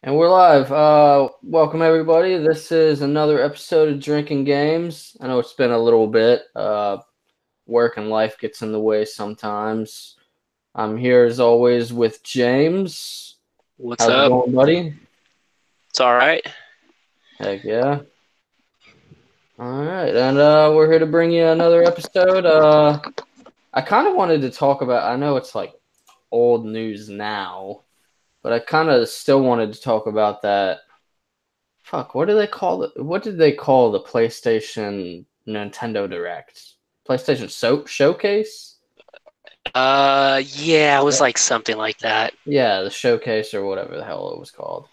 And we're live. Welcome everybody. This is another episode of Drinking Games. I know it's been a little bit. Work and life gets in the way sometimes. I'm here as always with James. What's How's it up? going, buddy? It's all right. Heck yeah. All right, and we're here to bring you another episode. I kind of wanted to talk about. I know it's like old news now, but I kind of still wanted to talk about that. Fuck, what do they call it? What did they call the PlayStation Nintendo Direct? PlayStation Showcase? Yeah, it was like something like that. Yeah, the showcase or whatever the hell it was called.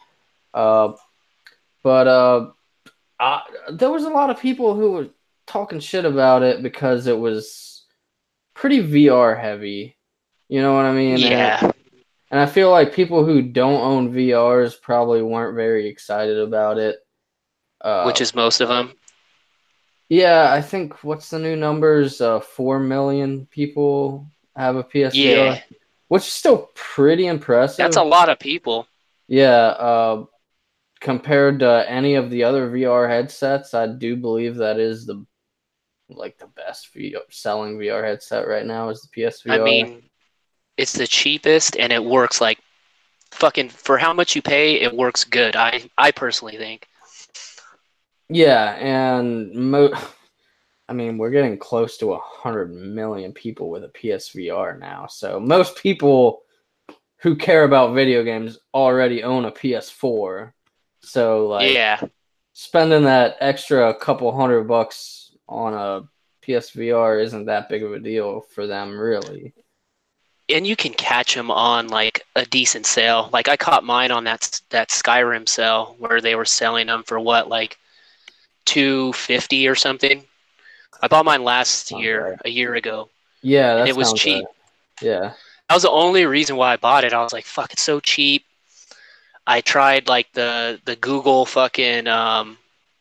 Uh, but there was a lot of people who were talking shit about it because it was pretty VR heavy. You know what I mean? Yeah, And I feel like people who don't own VRs probably weren't very excited about it. Uh, which is most of them. Yeah, I think what's the new numbers? 4 million people have a PSVR, Yeah, which is still pretty that's impressive. a lot of people. Yeah, compared to any of the other VR headsets, I do believe that is the best VR, selling VR headset right now is the I PSVR. mean, it's the cheapest and it works like fucking for how much you pay, it works good. I personally think. Yeah, and I mean, we're getting close to 100 million people with a PSVR now, so most people who care about video games already own a PS4. So like Yeah, spending that extra couple $100 on a PSVR isn't that big of a deal for them, really. and you can catch them on like a decent sale. Like I caught mine on that Skyrim sale where they were selling them for what, like 250 or something. I bought mine last Sounds year, right. a year ago, Yeah, and that it was sounds right. cheap. Yeah. That was the only reason why I bought it. I was like, fuck, it's so cheap. I tried like the Google fucking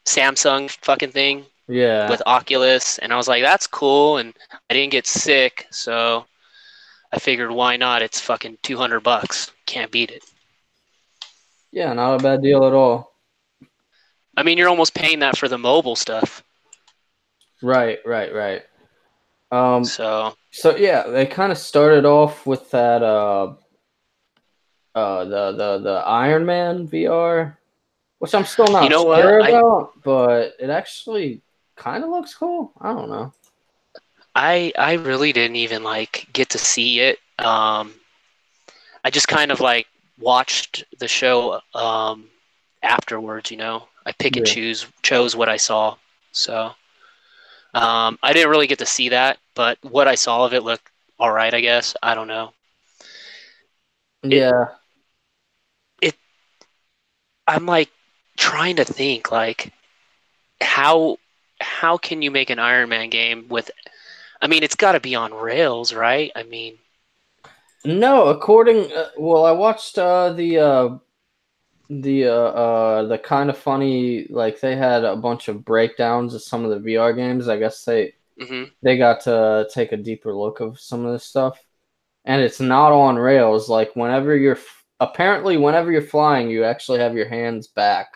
Samsung fucking thing Yeah. with Oculus, and I was like, that's cool, and I didn't get sick, so I figured why not? It's fucking $200. Can't beat it. Yeah, not a bad deal at all. I mean, you're almost paying that for the mobile stuff. Right, right, right. Um So so yeah, they kind of started off with that the Iron Man VR, which I'm still you not know what? sure I about, but it actually kind of looks cool. I don't know. I really didn't even like get to see it. I just kind of like watched the show afterwards. I pick and Yeah. chose what I saw. So I didn't really get to see that, but what I saw of it looked all right. I guess I don't know. It Yeah. it. I'm like trying to think like how how can you make an Iron Man game with? I mean, it's got to be on rails, right? I mean, No, according well, I watched the kind of funny, like they had a bunch of breakdowns of some of the VR games. I guess hmm they got to take a deeper look of some of this stuff. And it's not on rails. Like apparently whenever you're flying, you actually have your hands back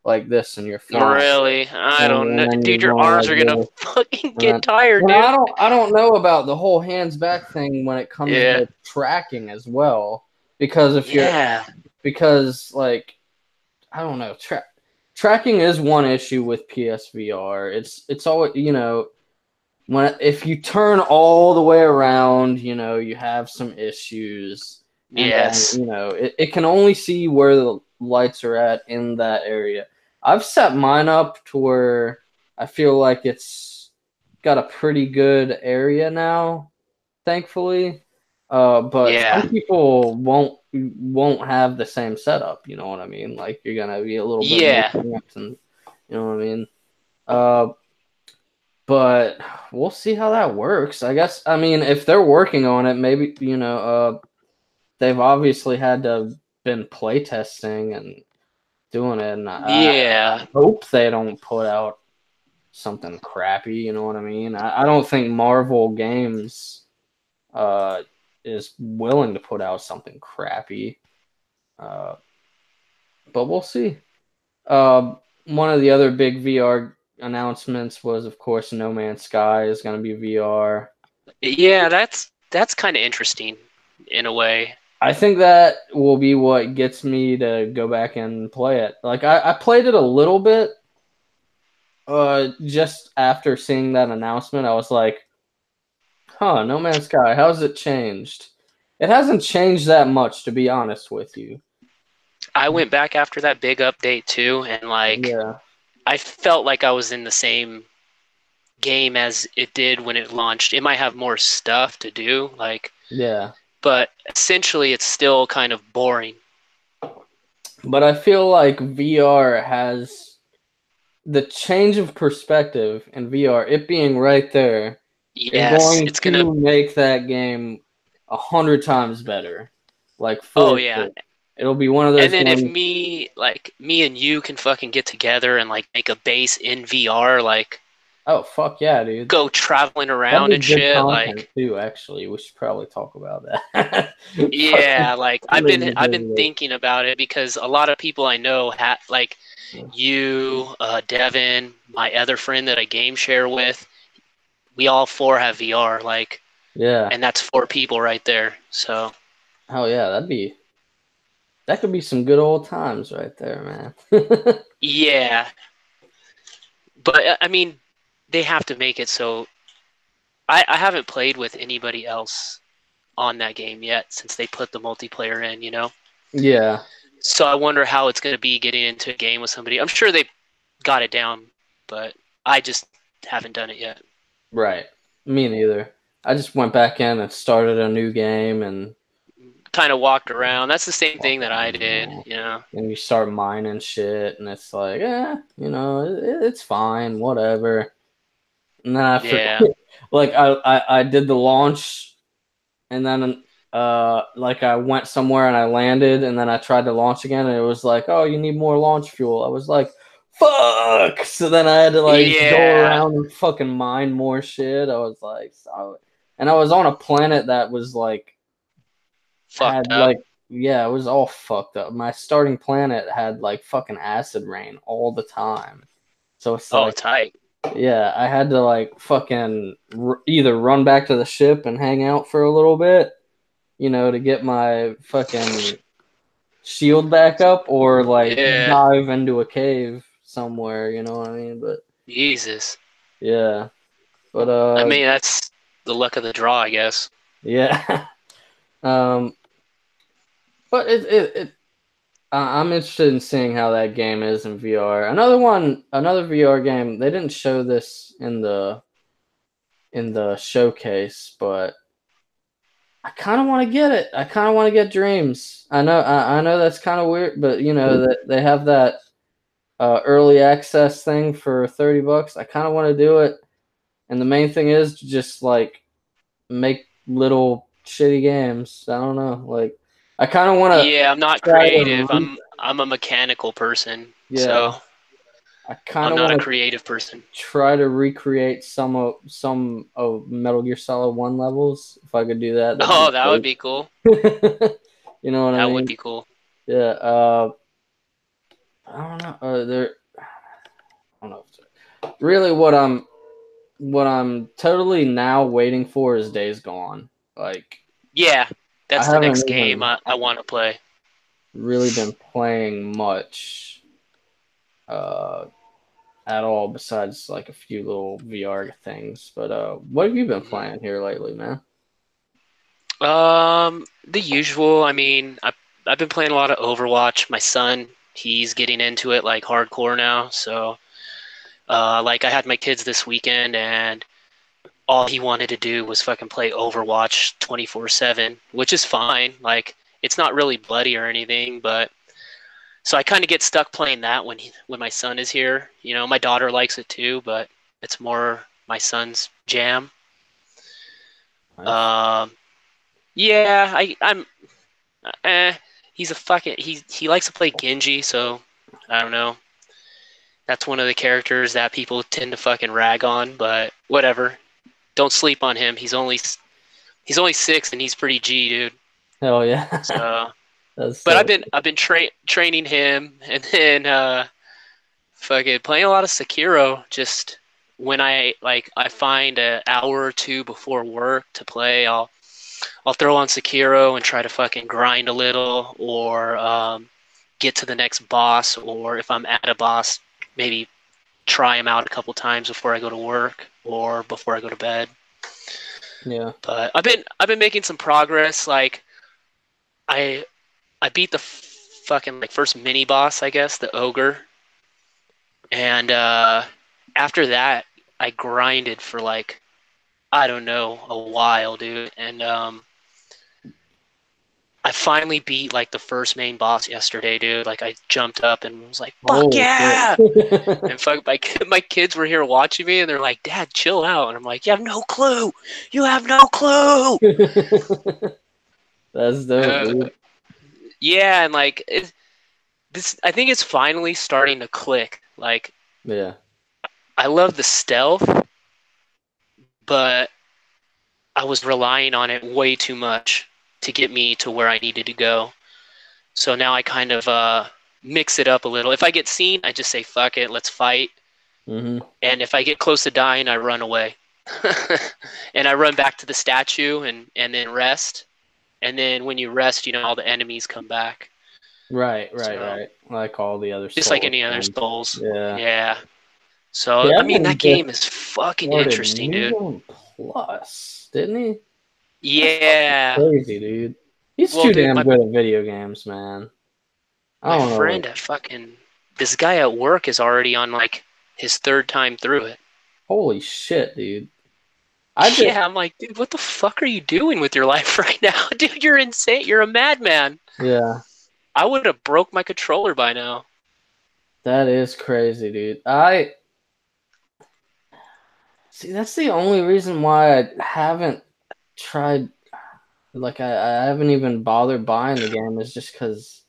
like this and you're flying. really, I don't know, And then you're dude. Your going arms like are gonna this. fucking And then, get tired, well, dude. I don't know about the whole hands back thing when it comes Yeah, to tracking as well, because if you're yeah, because like I don't know, tracking is one issue with PSVR. It's always, when if you turn all the way around, you have some issues, and then yes. it can only see where the lights are at in that area. I've set mine up to where I feel like it's got a pretty good area now, thankfully. But Yeah, some people won't have the same setup. You know what I mean? Like you're gonna be a little bit more yeah. cramped, and you know what I mean. Uh, but we'll see how that works. I guess. I mean, if they're working on it, maybe they've obviously had to have been playtesting and doing it, and I Yeah. hope they don't put out something crappy. You know what I mean? I don't think Marvel Games uh, is willing to put out something crappy. Uh, but we'll see. Uh, One of the other big VR announcements was, of course, No Man's Sky is going to be VR. Yeah, that's kind of interesting in a way. I think that will be what gets me to go back and play it. Like I played it a little bit just after seeing that announcement. I was like, huh, No Man's Sky, how's it changed? It hasn't changed that much, to be honest with you. I went back after that big update too, and like Yeah, I felt like I was in the same game as it did when it launched. It might have more stuff to do, like, yeah. but essentially it's still kind of boring. But I feel like VR has the change of perspective in VR, it being right there, is Yes, going it's gonna. to make that game 100 times better. Like Oh for yeah, sure. It'll be one of and those then if ones. me and you can fucking get together and like make a base in VR, like Oh fuck yeah, dude! go traveling That'd around be and good shit, content like too. Actually, we should probably talk about that. yeah, Fucking like leave I've been it. thinking about it because a lot of people I know like you, Devin, my other friend that I game share with, we all four have VR, like, Yeah. and that's four people right there. So Oh yeah, that could be some good old times right there, man. yeah, but I mean, they have to make it so. I haven't played with anybody else on that game yet since they put the multiplayer in, you know. Yeah. So I wonder how it's going to be getting into a game with somebody. I'm sure they got it down, but I just haven't done it yet. Right. Me neither. I just went back in and started a new game and Kind of walked around. That's the same walk thing that I around, did, you know. and you start mining shit, and it's like, it's fine, whatever. And then I forget, Yeah. like I did the launch, and then like I went somewhere and I landed, and then I tried to launch again, and it was like, oh, you need more launch fuel. I was like, fuck. So then I had to like go Yeah. around and fucking mine more shit. I was like, and I was on a planet that was like had Fucked up. like yeah, it was all fucked up. My starting planet had like fucking acid rain all the time. So it's Oh, like, tight. yeah, I had to like fucking either run back to the ship and hang out for a little bit, to get my fucking shield back up, or like Yeah. dive into a cave somewhere, you know what I mean? But Jesus. yeah, but I mean, that's the luck of the draw, I guess. yeah. um, but I'm interested in seeing how that game is in VR. Another VR game. They didn't show this in the showcase, but I kind of want to get it. I kind of want to get Dreams. I know that's kind of weird, but that they have that early access thing for $30. I kind of want to do it, and the main thing is to just like make little shitty games. I don't know, like I kind of want to Yeah, I'm not try creative. to. I'm a mechanical person, Yeah, so I kind I'm of not a want to creative person. try to recreate some of Metal Gear Solid 1 levels. If I could do that, that'd be Oh, that would great. be cool. You know what I That would mean? be cool. Yeah. I don't know. I don't know. Really, what I'm totally now waiting for is Days Gone. Like, Yeah, I that's the haven't next game even I want to play. really been playing much uh at all besides like a few little VR things. But what have you been Mhm. playing here lately, man? The usual. I mean, I've been playing a lot of Overwatch. My son, he's getting into it like hardcore now. So, like I had my kids this weekend, and all he wanted to do was fucking play Overwatch 24/7, which is fine. Like it's not really bloody or anything, but so I kind of get stuck playing that when my son is here. You know, my daughter likes it too, but it's more my son's jam. Nice. Um, yeah, I'm eh, he's a fucking he likes to play Genji, so I don't know. That's one of the characters that people tend to fucking rag on, but whatever. Don't sleep on him. He's only 6 and he's pretty G, dude. Hell yeah. So That's But so. I've been training him, and then fucking playing a lot of Sekiro. Just when I find an hour or two before work to play, I'll throw on Sekiro and try to fucking grind a little, or get to the next boss, or if I'm at a boss, maybe try him out a couple times before I go to work or before I go to bed. Yeah. But I've been making some progress. Like I I beat the fucking like first mini boss, I guess, the ogre, and after that I grinded for like I don't know a while, dude, and I finally beat like the first main boss yesterday, dude. Like I jumped up and was like, "Fuck Holy yeah!" shit. And fuck, my kids were here watching me, and they're like, "Dad, chill out." And I'm like, "You have no clue. You have no clue." That's dope, Uh, dude. yeah, and like this, I think it's finally starting to click. Like Yeah. I love the stealth, but I was relying on it way too much to get me to where I needed to go. So now I kind of mix it up a little. If I get seen, I just say fuck it, let's fight. Mm-hmm. And if I get close to dying, I run away. And I run back to the statue and then rest. And then when you rest, all the enemies come back. Right, right, So right. Like all the other just like Souls any other games. Souls. Yeah. Yeah. So I mean Kevin that just game is fucking started interesting, New dude. Game Plus, didn't he? That's fucking Yeah. crazy, dude. He's Well, too dude, damn my good at video games, man. I my don't know. friend at fucking this guy at work is already on like his third time through it. Holy shit, dude. I just, Yeah, I'm like, dude, what the fuck are you doing with your life right now? Dude, you're insane. You're a madman. yeah, I would have broke my controller by now. that is crazy, dude. I see. That's the only reason why I haven't tried. Like, I haven't even bothered buying the game is just because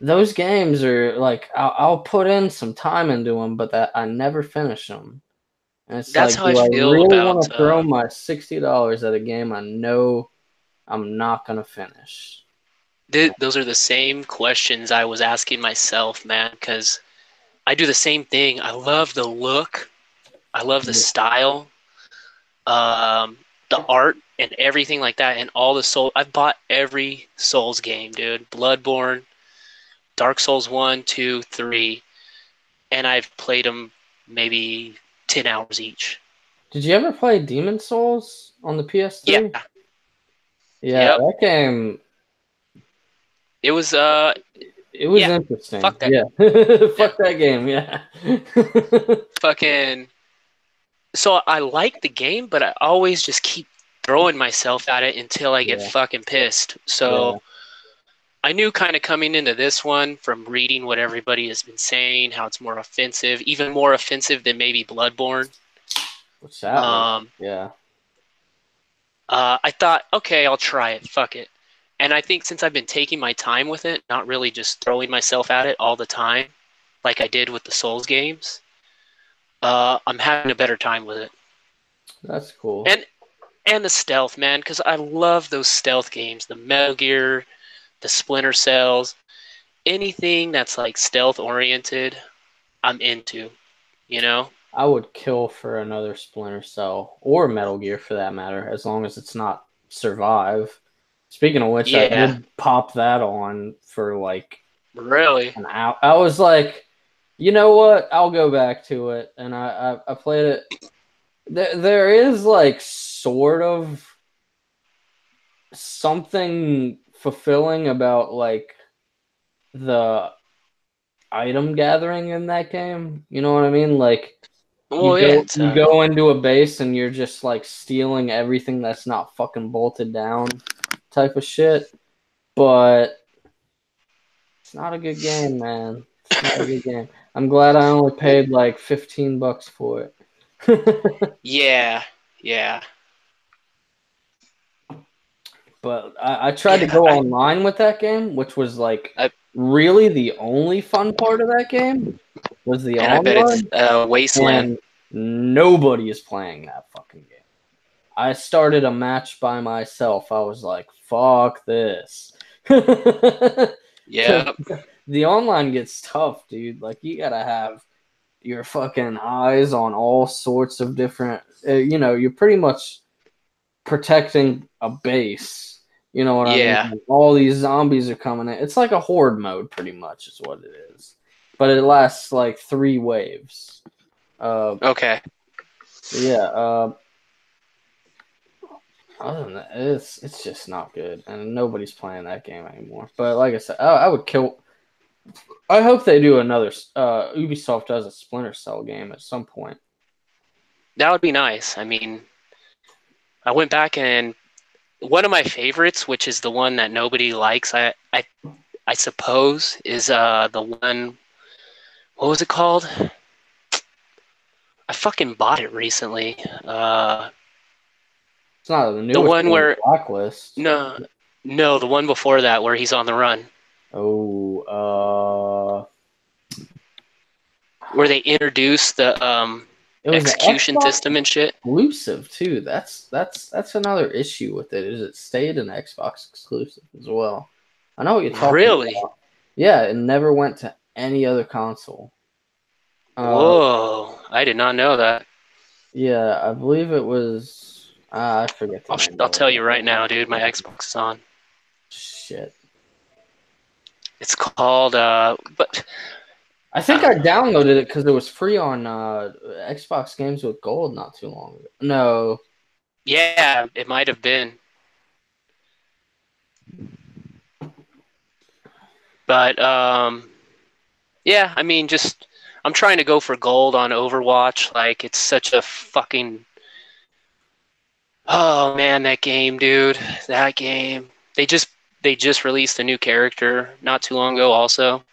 those games are like I'll put in some time into them, but that I never finish them. And it's That's like, how I do I feel really want about to throw my $60 at a game I know I'm not gonna finish? those are the same questions I was asking myself, man, because I do the same thing. I love the look. I love the style, um, the art and everything like that, and all the soul. I've bought every Souls game, dude. Bloodborne, Dark Souls 1, 2, 3, and I've played them maybe 10 hours each. Did you ever play Demon Souls on the Yeah. PS3? Yeah, Yep. that game. It was It was yeah. interesting. Fuck that. Yeah, Yeah. fuck that game. Yeah, Fucking so I like the game, but I always just keep throwing myself at it until I get yeah, fucking pissed. yeah. So I knew kind of coming into this one from reading what everybody has been saying, how it's more offensive, even more offensive than maybe Bloodborne. Sadly, Um, yeah. I thought, okay, I'll try it. Fuck it. And I think since I've been taking my time with it, not really just throwing myself at it all the time, like I did with the Souls games, I'm having a better time with it. That's cool. And and the stealth, man, because I love those stealth games, the Metal Gear, the Splinter Cells, anything that's like stealth oriented, I'm into. You know? I would kill for another Splinter Cell or Metal Gear for that matter, as long as it's not Survive. Speaking of which, I Yeah, did pop that on for like really. an hour. I was like, you know what? I'll go back to it, and I played it. There is like sort of something fulfilling about like the item gathering in that game. You know what I mean? Like Well, yeah, it's you go into a base and you're just like stealing everything that's not fucking bolted down type of shit. But it's not a good game, man. It's not a good game. I'm glad I only well, paid like $15 for it. yeah, yeah, But I tried to yeah. go online with that game, which was like I really the only fun part of that game was the and I bet it's online, Wasteland. and nobody is playing that fucking game. I started a match by myself. I was like, fuck this. Because Yeah. the online gets tough, dude. Like you gotta have your fucking eyes on all sorts of different. You're pretty much protecting a base. You know what I mean? Yeah. Like, all these zombies are coming in. It's like a horde mode, pretty much, is what it is. But it lasts like 3 waves. Uh, Okay. yeah. Other than that, it's just not good, and nobody's playing that game anymore. But like I said, I would kill. I hope they do another. Ubisoft does a Splinter Cell game at some point. That would be nice. I mean, I went back and one of my favorites, which is the one that nobody likes, I suppose, is the one. What was it called? I fucking bought it recently. It's not the The newest one one, where Blacklist. no, no, the one before that where he's on the run, Oh, where they introduce the it was an execution Xbox system and shit. exclusive too. That's another issue with it. Is it stayed an Xbox exclusive as well? I know what you're talking Really? about. Yeah, it never went to any other console. Uh, Whoa! I did not know that. yeah, I believe it was. I forget the name I'll of tell it. you right now, dude. My Xbox is on. Shit. It's called but I think I downloaded it because it was free on Xbox Games with Gold not too long ago. No, yeah, it might have been. But yeah, I mean, just I'm trying to go for gold on Overwatch. Like, it's such a fucking oh man, that game, dude. That game. They just released a new character not too long ago, also,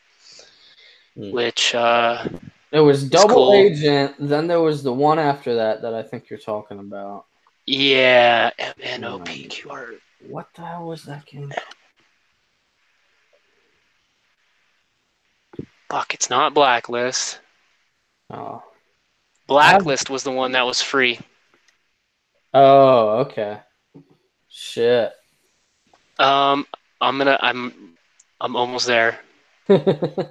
hmm. which It was is Double cool. Agent. Then there was the one after that that I think you're talking about. Yeah, MNOPQR. What the hell was that game Fuck, it's not Blacklist. called? Oh, I have. Blacklist was the one that was free. Oh, okay. Shit. Um, I'm almost there.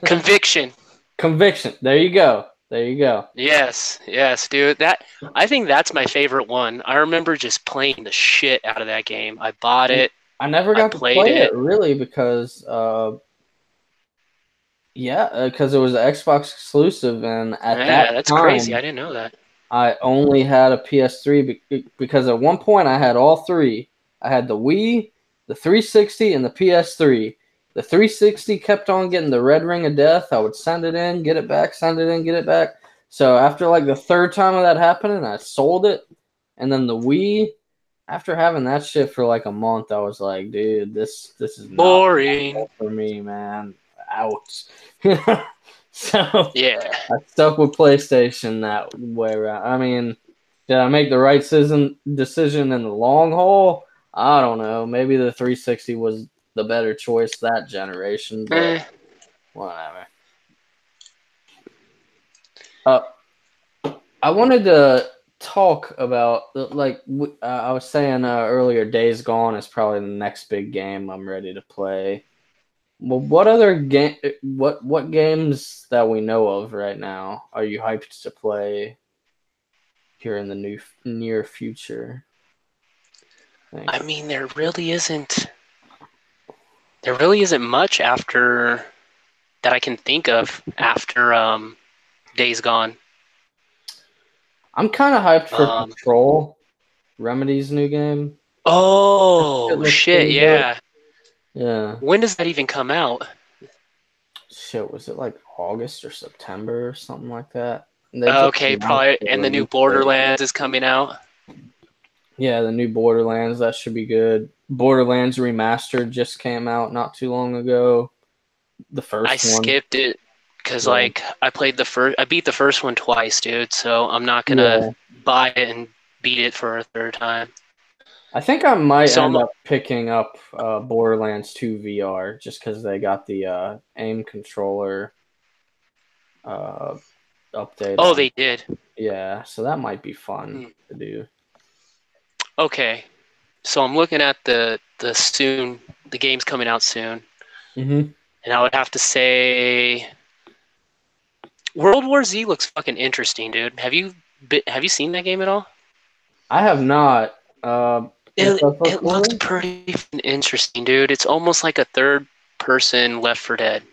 Conviction. Conviction. There you go. There you go. Yes, yes, dude. That I think that's my favorite one. I remember just playing the shit out of that game. I bought it. I never I got to played play it it. really because yeah, because it was an Xbox exclusive, and at that Yeah, that's crazy. time I didn't know that. I only had a PS3 because at one point I had all three. I had the Wii, the 360, and the PS3. The 360 kept on getting the red ring of death. I would send it in, get it back, send it in, get it back. So after like the third time of that happening, I sold it. And then the Wii, after having that shit for like a month, I was like, dude, this is not Boring. for me, man. Out. So Yeah. I stuck with PlayStation that way around. I mean, did I make the right decision in the long haul? I don't know. Maybe the 360 was the better choice that generation, but Eh, whatever. Uh, I wanted to talk about I was saying earlier. Days Gone is probably the next big game I'm ready to play. Well, what other game? What games that we know of right now are you hyped to play here in the near future? I I think mean, there really isn't much after that I can think of after Days Gone. I'm kind of hyped for Um. Control, Remedy's new game. It Oh looks shit! pretty dope. Yeah. Yeah. When does that even come out? Shit, was it like August or September or something like that? And they just Okay, announced probably. the And the new release date. Borderlands is coming out. Yeah, the new Borderlands, that should be good. Borderlands Remastered just came out not too long ago. The I first one. skipped it because Yeah. like I beat the first one twice, dude. So I'm not gonna Yeah. buy it and beat it for a third time. I think I might So end I'm up picking up Borderlands 2 VR just because they got the aim controller uh, update oh, on. they did. Yeah, so that might be fun Hmm. to do. Okay. So I'm looking at the game's coming out soon, Mm-hmm. and I would have to say World War Z looks fucking interesting, dude. Have you seen that game at all? I have not. It It does look it looks cool. pretty interesting, dude. It's almost like a third person Left 4 Dead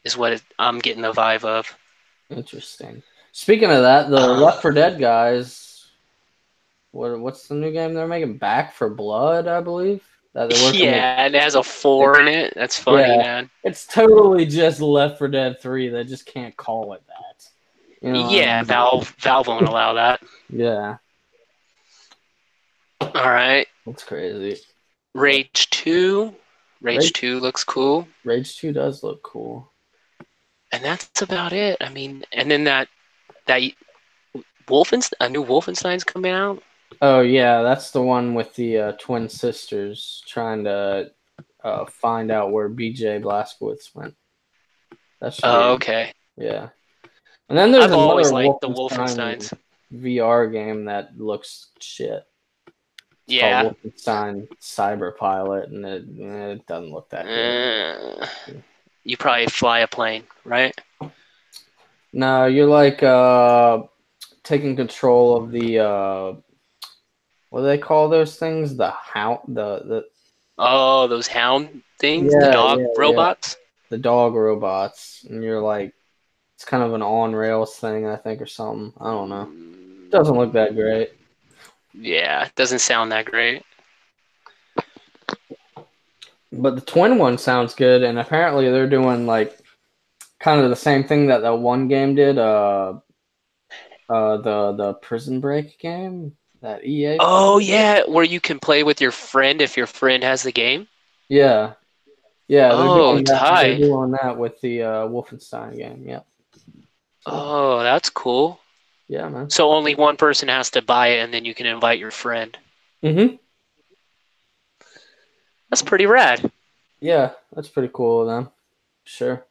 is what I'm getting the vibe of. Interesting. Speaking of that, the Uh, Left 4 Dead guys, what's the new game they're making? Back for Blood, I believe. That they're working with. yeah, and it has a 4 in it. That's funny, Yeah, man. it's totally just Left 4 Dead 3. They just can't call it that. You know what I Yeah, mean? Valve won't allow that. Yeah, All right. that's crazy. But Rage 2. Rage Rage, 2 looks cool. Rage 2 does look cool. And that's about it. I mean, and then that a new Wolfenstein's coming out. Oh yeah, that's the one with the twin sisters trying to find out where BJ Blazkowicz went. That should Oh, be okay. yeah. And then there's I've another always liked the Wolfenstein Wolfensteins. VR game that looks shit. It's called Yeah. Wolfenstein Cyber Pilot, and it doesn't look that good. Uh, you probably fly a plane, right? No, you're like taking control of the what do they call those things? The how the Oh, those hound things, the yeah dog yeah yeah robots. the dog robots, and you're like it's kind of an on rails thing, I think, or something. I don't know. Doesn't look that great. Yeah, doesn't sound that great. But the twin one sounds good, and apparently they're doing like kind of the same thing that one game did. The Prison Break game that EA put. Oh yeah, where you can play with your friend if your friend has the game. Yeah, yeah, they're Oh, doing that. They're tight. doing that with the Wolfenstein game. Yeah. So Oh, that's cool. yeah, man. So only one person has to buy it, and then you can invite your friend. Mhm. That's pretty rad. Yeah, that's pretty cool of them. Sure.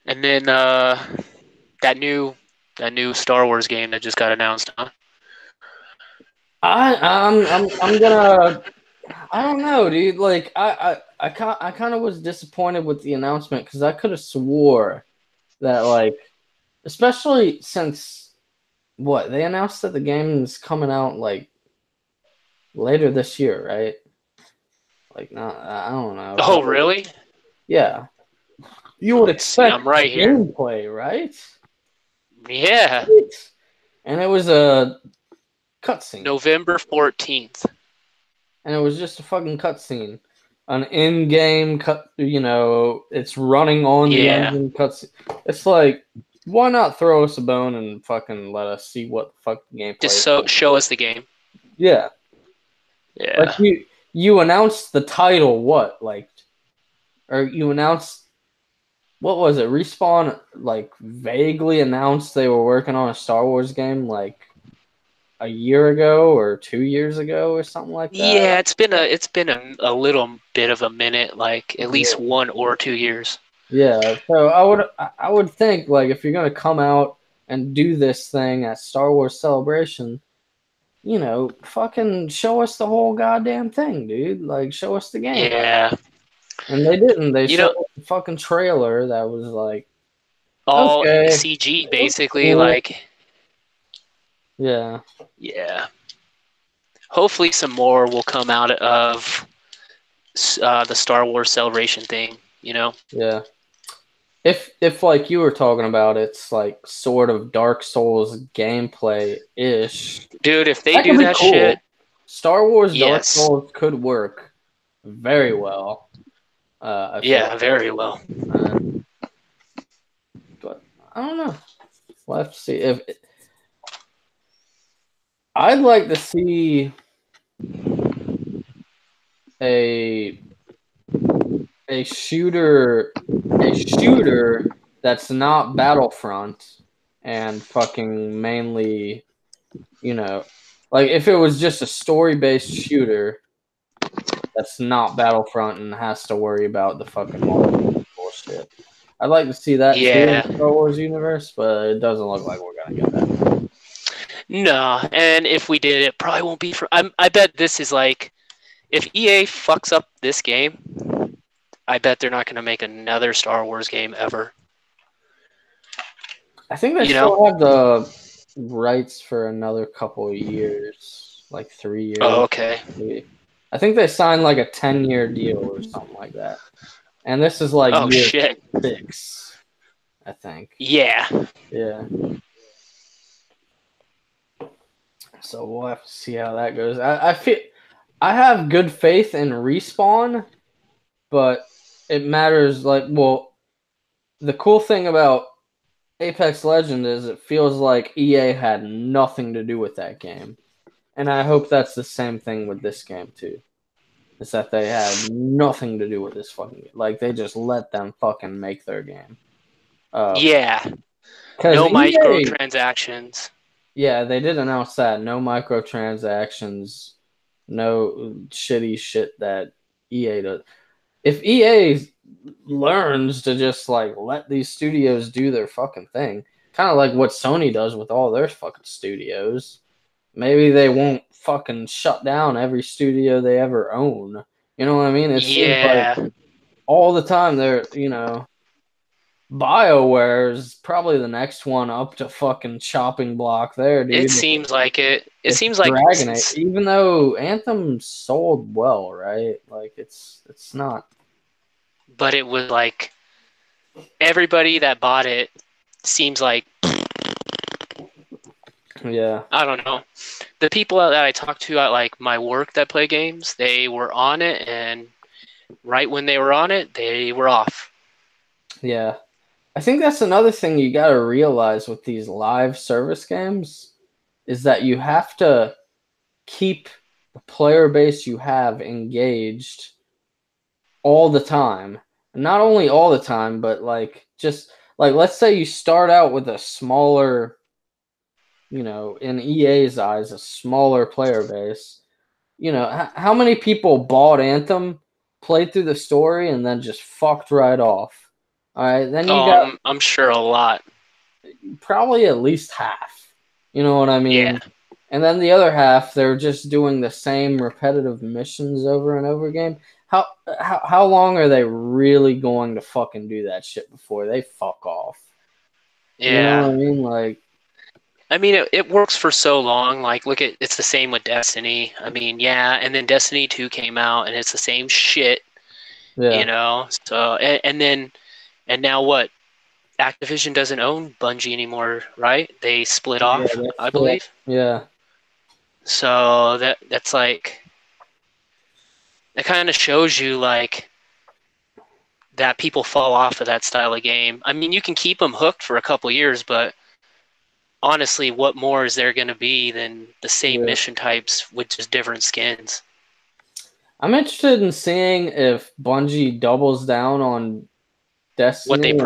And then that new that new Star Wars game that just got announced, huh? I'm gonna. I don't know, dude. Like I kind of was disappointed with the announcement because I could have swore that like, especially since what they announced that the game is coming out like later this year, right? Like not, I don't know. Oh, So really? yeah, you would Let's see. expect I'm right here. gameplay, right? Yeah, Right? And it was a cutscene, November 14th. and it was just a fucking cutscene, an in-game cut. You know, it's running on the Yeah, engine cutscene. It's like, why not throw us a bone and fucking let us see what the fuck the just gameplay so is? show us the game. Yeah, like Yeah. you announced the title, what like, or you announced what was it? Respawn like vaguely announced they were working on a Star Wars game like a year ago or 2 years ago or something like that. Yeah, it's been a little bit of a minute, like at least Yeah. 1 or 2 years. Yeah. So I would think like if you're gonna come out and do this thing at Star Wars Celebration, you know, fucking show us the whole goddamn thing, dude. Like show us the game. Yeah. And they didn't. They You showed know, us the fucking trailer that was like, all okay, CG it looks basically, cool. like, Yeah. yeah. Hopefully some more will come out of the Star Wars Celebration thing, you know? Yeah. If like you were talking about, it's like sort of Dark Souls gameplay ish. Dude, if they That could do be that shit, cool. Star Wars Dark yes. Souls could work very well. I feel Yeah, very well. like, but I don't know. We'll have to see. If I'd like to see a a shooter a shooter that's not Battlefront and fucking mainly, you know, like if it was just a story-based shooter that's not Battlefront and has to worry about the fucking multiplayer bullshit. I'd like to see that too in Yeah. the Star Wars universe, but it doesn't look like we're gonna get that. No, and if we did, it probably won't be for. I bet this is like, if EA fucks up this game, I bet they're not going to make another Star Wars game ever. I think they You know? still have the rights for another couple of years, like 3 years. Oh, okay. Maybe. I think they signed like a 10-year deal or something like that. And this is like Oh year shit. 6, I think. Yeah. Yeah. So we'll have to see how that goes. I feel I have good faith in Respawn, but it matters like well the cool thing about Apex Legend is it feels like EA had nothing to do with that game. And I hope that's the same thing with this game too. Is that they had nothing to do with this fucking game. Like they just let them fucking make their game. Yeah. Because No EA, microtransactions. yeah, they did announce that no microtransactions, no shitty shit that EA does. If EA learns to just like let these studios do their fucking thing, kind of like what Sony does with all their fucking studios, maybe they won't fucking shut down every studio they ever own. You know what I mean? It seems like Yeah. all the time BioWare is probably the next one up to fucking chopping block there, It dude. seems like it. It It's seems like Dragon Age, even though Anthem sold well, right? Like it's not. but it was like everybody that bought it seems like, Yeah, I don't know. The people that I talked to at like my work that play games, they were on it, and right when they were on it, they were off. yeah. I think that's another thing you got to realize with these live service games is that you have to keep the player base you have engaged all the time. Not only all the time, but like just like let's say you start out with a smaller, in EA's eyes, a smaller player base. How many people bought Anthem, played through the story, and then just fucked right off? All right, then you Oh, got I'm sure a lot. probably at least half. You know what I Yeah. mean? And then the other half, they're just doing the same repetitive missions over and over again. How long are they really going to fucking do that shit before they fuck off? You know Yeah. what I mean? Like, I mean, it works for so long. Like, look at it's the same with Destiny. I mean, yeah, and then Destiny 2 came out, and it's the same shit, you yeah, know. So, and now what? Activision doesn't own Bungie anymore, right? They split yeah, off, that's I what, believe. yeah, So that's like, it kind of shows you like that people fall off of that style of game. I mean, you can keep them hooked for a couple years, but honestly, what more is there going to be than the same yeah. mission types with just different skins? I'm interested in seeing if Bungie doubles down on What Destiny they and does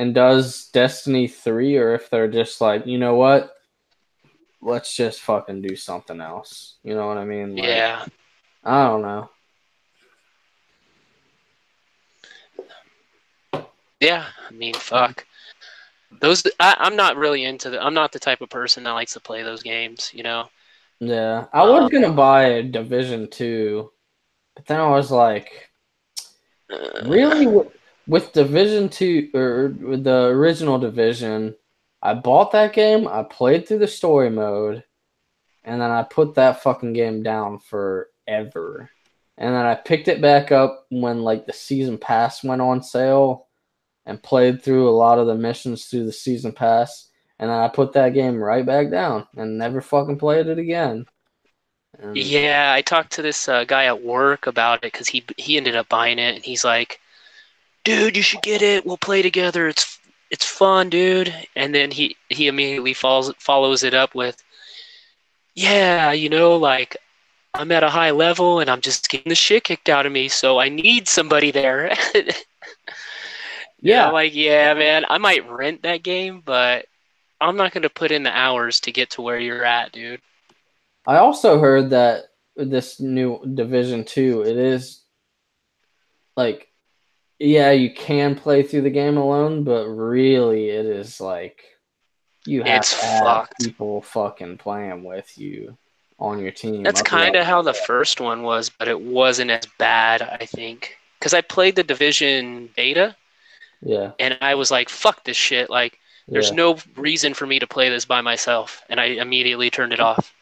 promised? Destiny 3, or if they're just like, you know what? Let's just fucking do something else. You know what I mean? Like, Yeah, I don't know. yeah. I mean, fuck. I'm not really into the. I'm not the type of person that likes to play those games. You know. Yeah, I was Um, gonna buy a Division 2, but then I was like, really, uh, with Division 2 or with the original Division, I bought that game, I played through the story mode, and then I put that fucking game down forever. And then I picked it back up when like the season pass went on sale and played through a lot of the missions through the season pass. And then I put that game right back down and never fucking played it again. And yeah, I talked to this guy at work about it because he ended up buying it, and he's like, "Dude, you should get it. We'll play together. It's fun, dude." And then he immediately follows it up with, "Yeah, like I'm at a high level and I'm just getting the shit kicked out of me, so I need somebody there." And yeah, I'm like, "Yeah, man, I might rent that game, but I'm not gonna put in the hours to get to where you're at, dude." I also heard that this new Division 2, it is like, yeah, you can play through the game alone, but really it is like you have It's to have fucked. people fucking playing with you on your team. That's kind Otherwise, of how the first one was, but it wasn't as bad, I think. Because I played the Division beta, yeah, and I was like, fuck this shit. Like, there's yeah. no reason for me to play this by myself. And I immediately turned it off.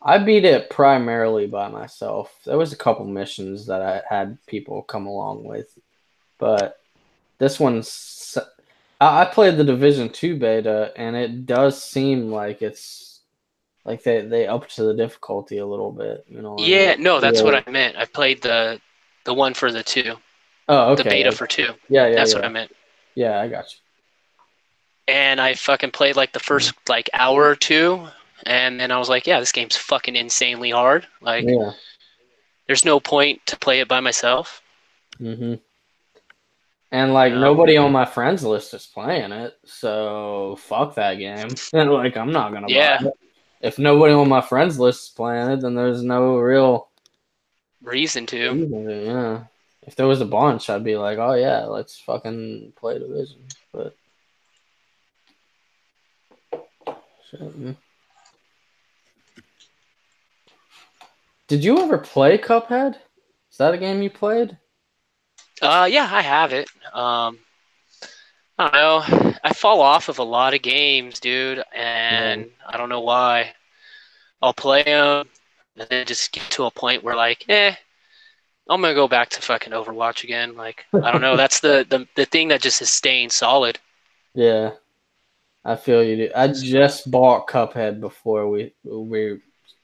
I beat it primarily by myself. There was a couple missions that I had people come along with, but this one's. I played the Division 2 beta, and it does seem like it's like they upped to the difficulty a little bit. You know what I mean? Yeah, no, that's what Yeah. I meant. I played the one for the 2, Oh, the okay. beta for 2. Yeah, yeah, That's what I yeah. meant. Yeah, I got And I fucking played like the you. first like hour or two, and then I was like, yeah, this game's fucking insanely hard. Like, Yeah. there's no point to play it by myself. hmm And You like know? nobody on my friends list is playing it, so fuck that game. And like I'm not gonna buy Yeah, it. If nobody on my friends list is playing it, then there's no real reason to. reason to, yeah. If there was a bunch, I'd be like, oh yeah, let's fucking play Division. But shit, man. Did you ever play Cuphead? Is that a game you played? Yeah, I have it. I don't know. I fall off of a lot of games, dude, Yeah. and I don't know why. I'll play them, and then just get to a point where like, I'm gonna go back to fucking Overwatch again. Like, I don't know. That's the thing that just is staying solid. Yeah, I feel you. Do. I just bought Cuphead before we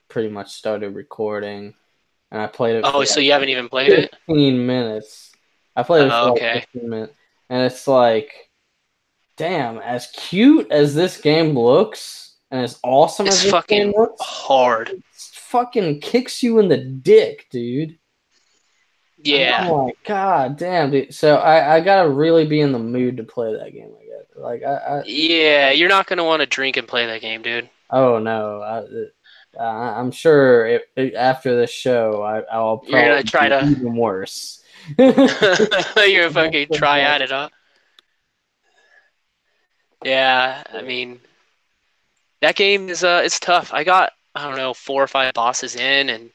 pretty much started recording, and I played it Oh, for so like you haven't even played it? 15 minutes. I played it Oh, for like okay. 15 minutes, and it's like, damn, as cute as this game looks, and as awesome as It's this game fucking looks, hard. it fucking kicks you in the dick, dude. And I'm Yeah. like, God damn, dude. So I gotta really be in the mood to play that game, I guess. Like Yeah, you're not gonna want to drink and play that game, dude. oh no, I'm sure after this show, I'll You're gonna probably try be to even worse. you're gonna fucking try at it, huh? Yeah, I mean that game is it's tough. I got, I don't know, 4 or 5 bosses in, and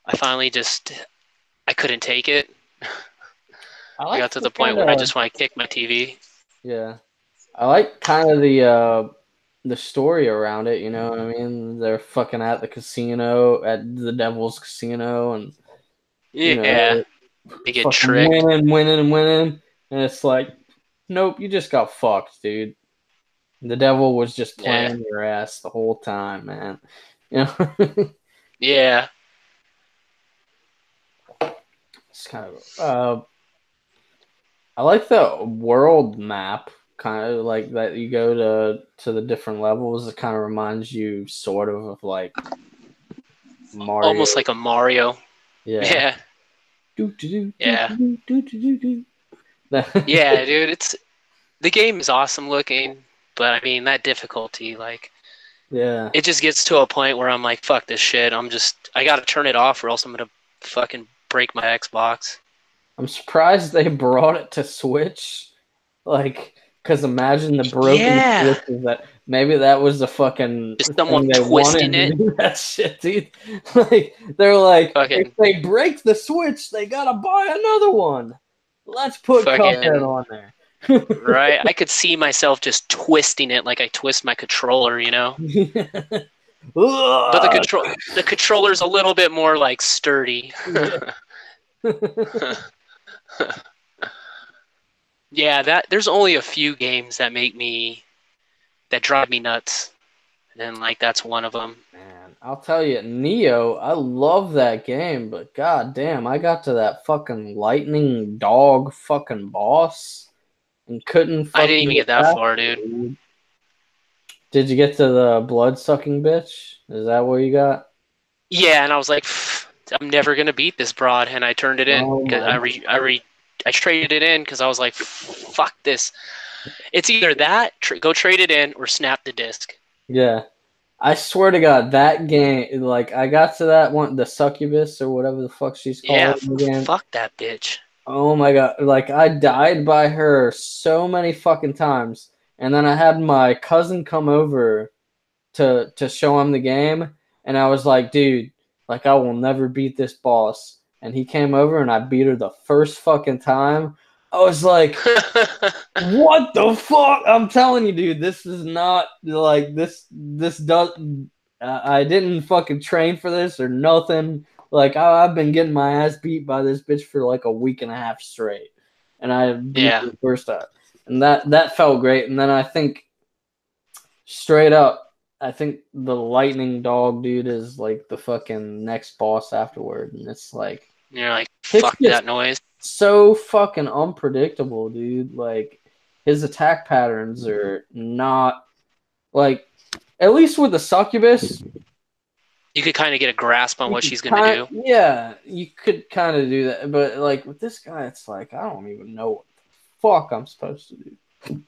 I finally just I couldn't take it. I I like got to the the point kind where I of just want to kick my TV. yeah. I like kind of the story around it. You know what I mean? They're fucking at the casino, at the Devil's Casino, and you Yeah, know, they get fucking tricked. winning, and it's like, nope, you just got fucked, dude. The devil was just Yeah, playing your ass the whole time, man. You know, yeah. it's kind of I like the world map, kind of like that you go to the different levels. It kind of reminds you sort of like Mario. Almost like a Mario. Yeah. Yeah, Do do do yeah, do do do do do. yeah, dude. It's the game is awesome looking, but I mean that difficulty, like, Yeah. it just gets to a point where I'm like, fuck this shit. I gotta turn it off, or else I'm gonna fucking break my Xbox. I'm surprised they brought it to Switch. Like, because imagine the broken Yeah, Switches that maybe that was the fucking just someone thing they wanted twisting to it. do that shit, dude. Like, they're like, if Fucking, they break the Switch, they gotta buy another one. Let's put Cuphead fucking. on there. Right, I could see myself just twisting it like I twist my controller, you know. But Ugh. the controller's a little bit more like sturdy. Yeah. Yeah, that there's only a few games that drive me nuts, and like that's one of them. Man, I'll tell you, Neo, I love that game, but god damn, I got to that fucking lightning dog fucking boss and couldn't I didn't fucking even get get that past far, it, dude. dude. Did you get to the blood sucking bitch? Is that what you got? Yeah, and I was like, I'm never gonna beat this broad, and I turned it in Oh because my I traded it in because I was like, fuck this. It's either that, go trade it in, or snap the disc. yeah. I swear to God, that game, like, I got to that one, the succubus or whatever the fuck she's Yeah, called again. fuck that bitch. Oh my God, like, I died by her so many fucking times. And then I had my cousin come over to show him the game, and I was like, dude, like I will never beat this boss. And he came over and I beat her the first fucking time. I was like, what the fuck? I'm telling you, dude, this is not like this. This does. I didn't fucking train for this or nothing. Like I've been getting my ass beat by this bitch for like a week and a half straight, and I beat Yeah. her the first time, and that felt great. And then I think straight up, I think the lightning dog dude is like the fucking next boss afterward, and it's like You're like, it's fuck just that noise. so fucking unpredictable, dude. Like his attack patterns are not like at least with the succubus, You could kind of get a grasp on you what could she's gonna do. yeah, you could kind of do that, but like with this guy, it's like I don't even know what the fuck I'm supposed to do.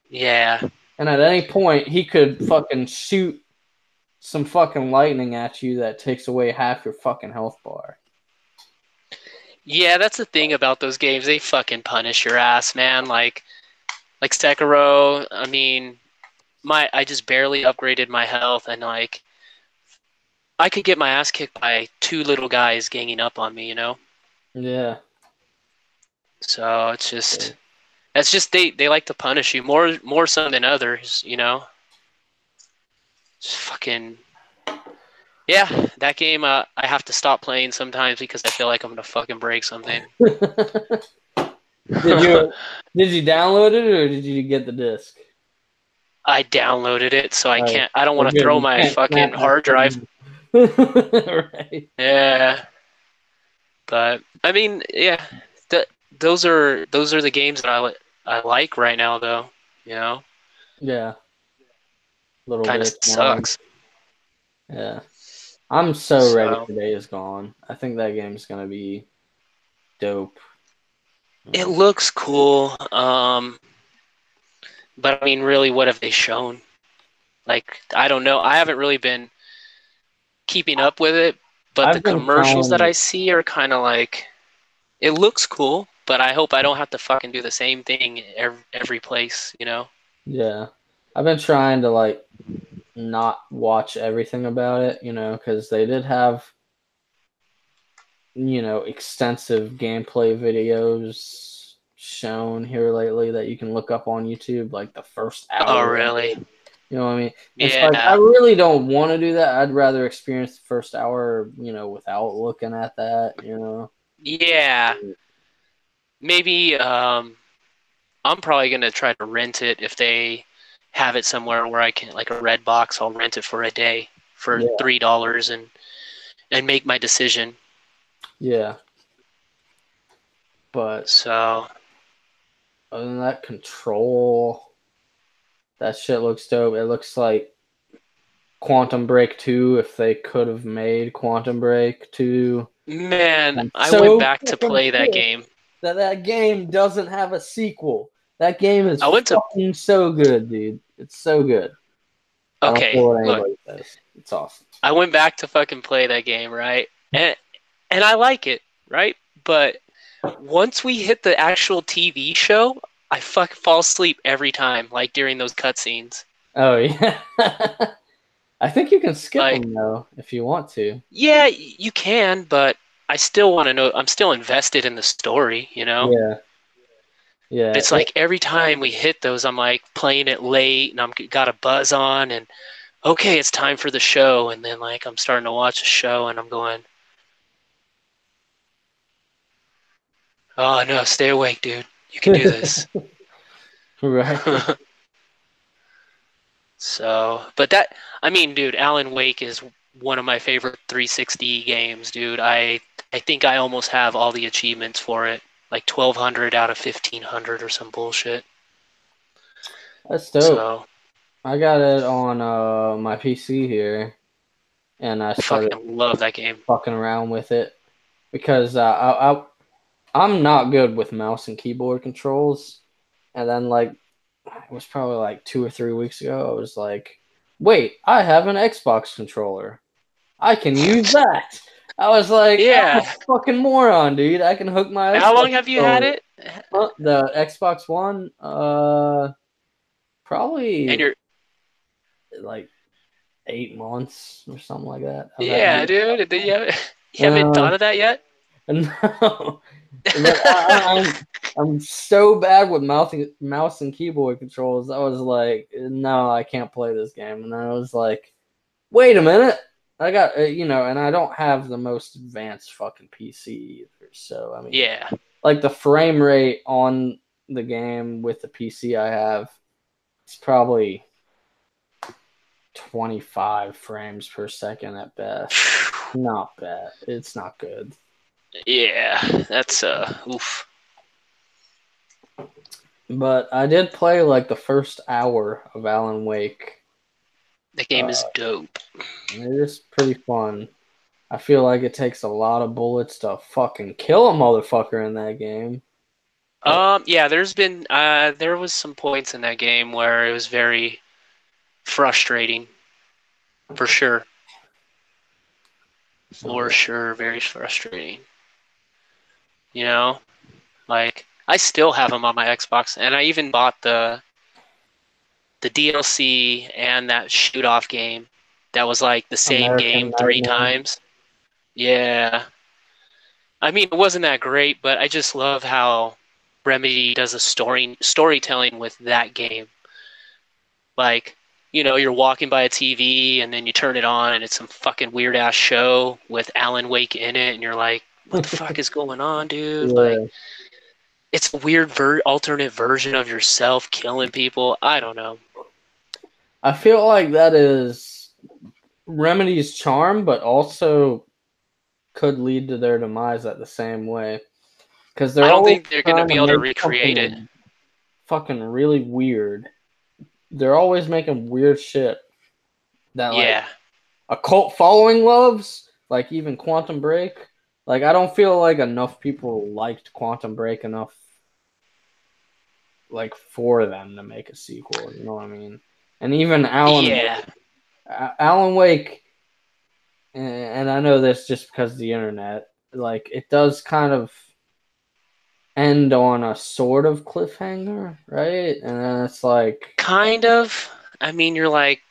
Yeah. And at any point, he could fucking shoot some fucking lightning at you that takes away half your fucking health bar. Yeah, that's the thing about those games. They fucking punish your ass, man. Like Sekiro, I mean, I just barely upgraded my health, and like I could get my ass kicked by two little guys ganging up on me, you know? Yeah. So it's just that's just they like to punish you more so than others, you know? Just fucking yeah, that game I have to stop playing sometimes because I feel like I'm gonna fucking break something. Did you did you download it or did you get the disc? I downloaded it, so I Oh, can't. I don't well, want to good. throw You my can't snap fucking that hard drive. thing. Right. Yeah, but I mean, yeah, th- those are the games that I like right now, though. You know, Yeah. Little kind bit of of challenge. sucks. Yeah. I'm so ready So for Days Gone. I think that game's gonna be dope. it Mm. looks cool, but I mean, really, what have they shown? Like, I don't know. I haven't really been keeping up with it, but the I've been commercials that trying. I see are kind of like it looks cool, but I hope I don't have to fucking do the same thing every place, you know? Yeah. I've been trying to like not watch everything about it, because they did have, extensive gameplay videos shown here lately that you can look up on YouTube, like the first Oh, hour of really? it. You know what I mean? It's like I Yeah. really don't want to do that. I'd rather experience the first hour, without looking at that. Yeah. Maybe I'm probably gonna try to rent it if they have it somewhere where I can like a red box, I'll rent it for a day for Yeah, $3 and make my decision. yeah. But So other than that, Control, that shit looks dope. It looks like Quantum Break 2 if they could have made Quantum Break 2. man, I'm I went so back to fucking play that pissed game. that game doesn't have a sequel. That game is I went to fucking so good, dude. It's so good. I don't care okay, what look, anybody says. It's awesome. I went back to fucking play that game, right? And I like it, right? But once we hit the actual TV show, I fuck fall asleep every time, like during those cutscenes. Oh yeah. I think you can skip Like, them though if you want to. yeah, you can, but I still want to know. I'm still invested in the story, you know? Yeah. But Yeah. it's like every time we hit those, I'm like playing it late and I'm got a buzz on and okay, it's time for the show. And then like I'm starting to watch the show and I'm going, oh no, stay awake, dude. You can do this. Right. So, but that, I mean, dude, Alan Wake is one of my favorite 360 games, dude. I think I almost have all the achievements for it, like 1200 out of 1500 or some bullshit. That's dope. So, I got it on my PC here, and I I started fucking love that game. fucking around with it because I'm not good with mouse and keyboard controls. And then like it was probably like 2 or 3 weeks ago, I was like, "Wait, I have an Xbox controller. I can use that." I was like, "I'm a Yeah. fucking moron, dude. I can hook my How Xbox long have you had controller." it? The Xbox One, And Probably you're like 8 months or something like that. I've had yeah, dude. You haven't uh, thought of that yet? no, but I'm so bad with mouse and keyboard controls. I was like, no, I can't play this game. And then I was like, wait a minute, I got and I don't have the most advanced fucking PC either. So I mean, Yeah. like the frame rate on the game with the PC I have, it's probably 25 frames per second at best. Not bad. It's not good. Yeah, that's oof. But I did play like the first hour of Alan Wake. The game is Uh, dope. it is pretty fun. I feel like it takes a lot of bullets to fucking kill a motherfucker in that game. Like, Yeah, there was some points in that game where it was very frustrating, for sure. For oh, sure, very frustrating. You know, like I still have them on my Xbox, and I even bought the DLC and that shoot off game that was like the same American game three Nightmare. times. Yeah. I mean, it wasn't that great, but I just love how Remedy does a storytelling with that game. Like, you're walking by a TV and then you turn it on and it's some fucking weird ass show with Alan Wake in it, and you're like, what the fuck is going on, dude? Like, Yeah. it's a weird alternate version of yourself killing people. I don't know. I feel like that is Remedy's charm, but also could lead to their demise at the same way. Because I they're don't always think they're gonna trying to be able to make recreate it. something fucking really weird. They're always making weird shit that like Yeah. a cult following loves, like even Quantum Break. Like I don't feel like enough people liked Quantum Break enough like for them to make a sequel, you know what I mean? And even Yeah. Alan Wake, and I know this just because of the internet, like it does kind of end on a sort of cliffhanger, right? And then it's like, Kind of. I mean, you're like,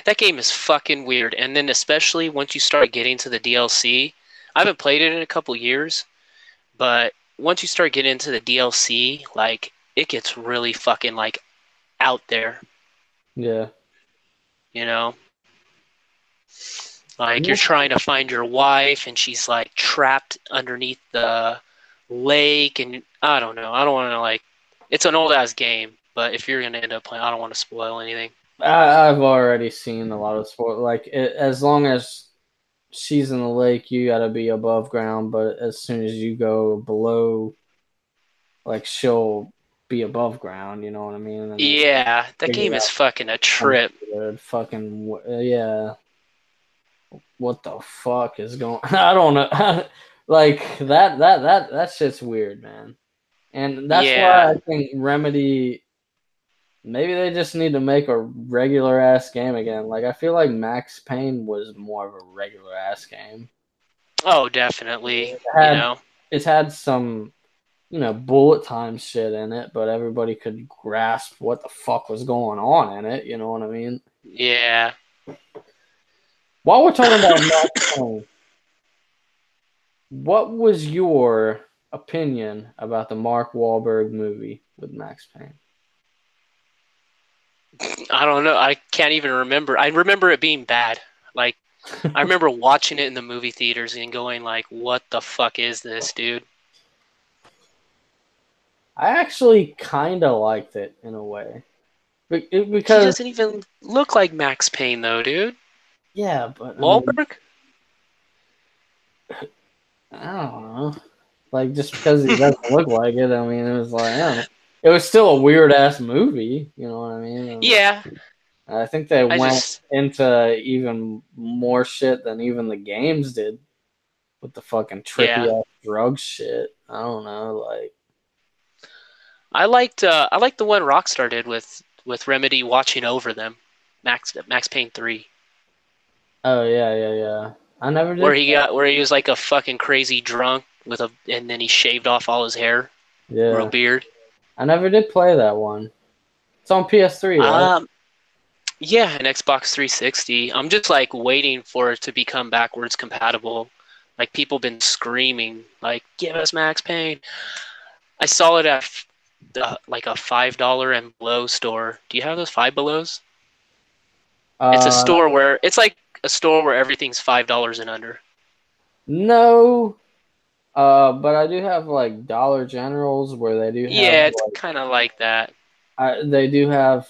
that game is fucking weird. And then especially once you start getting to the DLC, I haven't played it in a couple years, but once you start getting into the DLC, like it gets really fucking like out there, yeah. you know? Like you're trying to find your wife and she's like trapped underneath the lake, and I don't know. I don't want to like it's an old ass game, but if you're going to end up playing, I don't want to spoil anything. I've already seen a lot of sport. Like as long as she's in the lake, you gotta be above ground. But as soon as you go below, like she'll be above ground. You know what I mean? And they Yeah, that figure game is out fucking a some trip. weird fucking yeah. What the fuck is going? I don't know. Like that shit's weird, man. And that's why Yeah. I think Remedy maybe they just need to make a regular ass game again. Like I feel like Max Payne was more of a regular ass game. Oh, definitely. It had You know. it had some bullet time shit in it, but everybody could grasp what the fuck was going on in it. You know what I mean? Yeah. While we're talking about Max Payne, what was your opinion about the Mark Wahlberg movie with Max Payne? I don't know. I can't even remember. I remember it being bad. Like I remember watching it in the movie theaters and going like, "What the fuck is this, dude?" I actually kind of liked it in a way He because doesn't even look like Max Payne though, dude. yeah, but I mean, Wahlberg? I don't know. Like just because he doesn't look like it, I mean, it was like I don't know. It was still a weird ass movie, you know what I mean? And Yeah. I think they I went just into even more shit than even the games did with the fucking trippy yeah. ass drug shit. I don't know, like I liked the one Rockstar did with Remedy watching over them. Max Payne 3. oh yeah, yeah, yeah. I never Where did. he was like a fucking crazy drunk and then he shaved off all his hair, grew a Yeah, beard. I never did play that one. It's on PS3, right? Um, yeah, an Xbox 360. I'm just like waiting for it to become backwards compatible. Like people been screaming, like, "Give us Max Payne." I saw it at like a $5 and below store. Do you have those Five Belows? It's a Uh, store where it's like a store where everything's $5 and under. no. But I do have like Dollar Generals where they do have Yeah, it's like kind of like that. they do have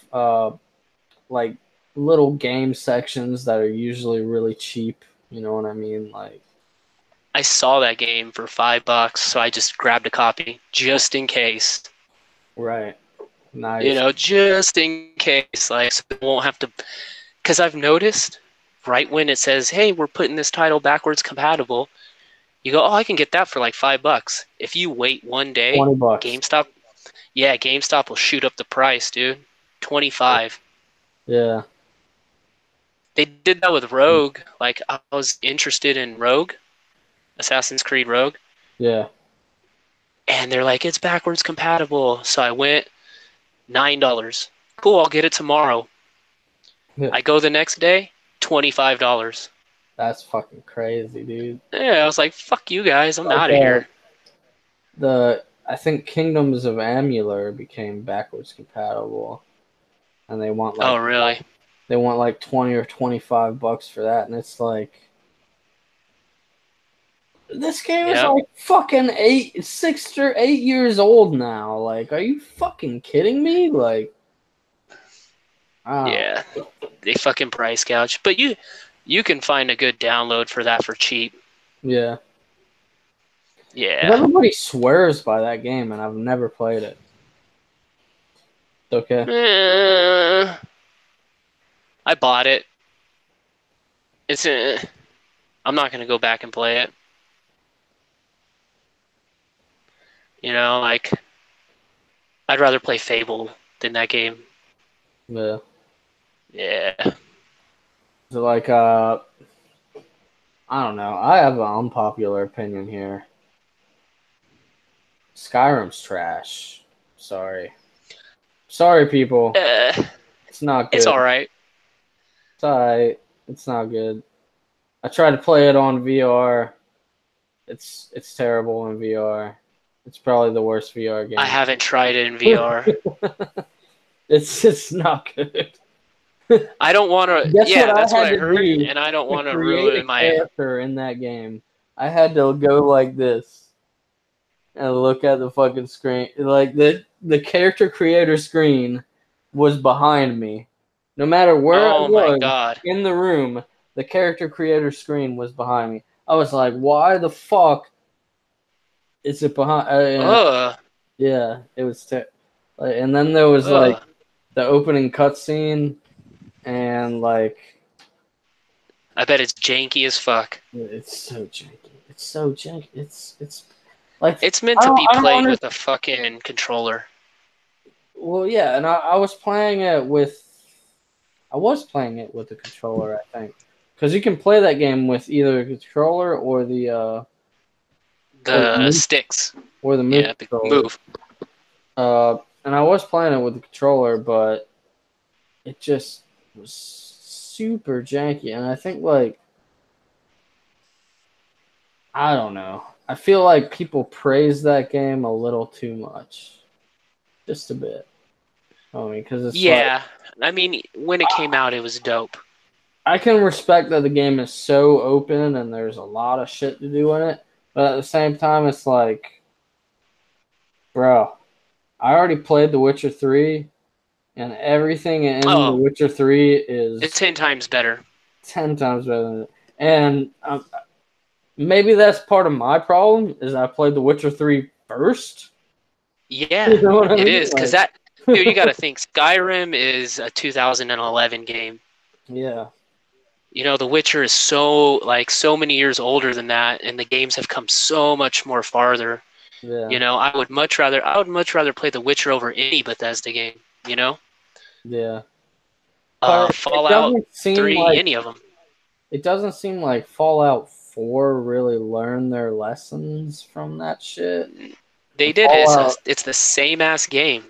like little game sections that are usually really cheap. You know what I mean? Like, I saw that game for $5, so I just grabbed a copy just in case. right, nice. Just in case, like, so I won't have to. Because I've noticed, right when it says, "Hey, we're putting this title backwards compatible," you go, "Oh, I can get that for like $5." If you wait one day, 20 bucks. GameStop, yeah, GameStop will shoot up the price, dude. 25. Yeah, They did that with Rogue. Like, I was interested in Rogue, Assassin's Creed Rogue, yeah, and they're like, "It's backwards compatible." So I went $9. Cool, I'll get it tomorrow. yeah. I go the next day, $25. That's fucking crazy, dude. Yeah, I was like, "Fuck you guys, I'm Like out of here." the I think Kingdoms of Amular became backwards compatible, and Oh, really? they want like 20 or 25 bucks for that, and it's like this game is Yep. like fucking 6 or 8 years old now. Like, are you fucking kidding me? Like, oh Yeah, they fucking price gouge. But you can find a good download for that for cheap. yeah. But Yeah. everybody swears by that game, and I've never played it. It's okay. Eh, I bought it. I'm not gonna go back and play it. Like I'd rather play Fable than that game. Yeah. Yeah. So like, I don't know. I have an unpopular opinion here. Skyrim's trash. Sorry. Sorry, people. Uh, It's not it's good. all right. It's alright. It's not good. I tried to play it on VR. It's terrible in VR. It's probably the worst VR I game. haven't tried it in VR. It's not good. I don't want to. Guess what Yeah, I that's what had I to heard, do and I don't to want to create a ruin my. character in that game? I had to go like this and look at the fucking screen. Like the character creator screen was behind me. No matter where I Oh my was god. in the room, the character creator screen was behind me. I was like, why the fuck is it behind? Ugh. Yeah, it was. And then there was like Ugh. the opening cutscene, and like I bet it's janky as fuck. it's so janky. It's so janky. It's like It's meant to be I don't played understand. with a fucking controller. Well, yeah, and I was playing it with. I was playing it with the controller, I think, because you can play that game with either a controller or the The move, sticks. or the move Yeah, the controller. move. And I was playing it with the controller, but it just was super janky, and I think like I don't know. I feel like people praise that game a little too much, just a bit. I mean, because it's like Yeah. I mean, when it came out, it was dope. I can respect that the game is so open and there's a lot of shit to do in it, but at the same time, it's like, bro, I already played The Witcher 3, and everything in The Oh, Witcher 3 it's is 10 times better. 10 times better than it. And maybe that's part of my problem is I played The Witcher 3 first. You Yeah, know what I it mean? is. Because Like, that, dude, you got to think Skyrim is a 2011 game. yeah, The Witcher is so many years older than that, and the games have come so much more farther. yeah, I would much rather play The Witcher over any Bethesda game. You know, yeah. But Fallout 3, any of them. it doesn't seem like Fallout 4 really learned their lessons from that shit. They And did it. Fallout It's the same ass game.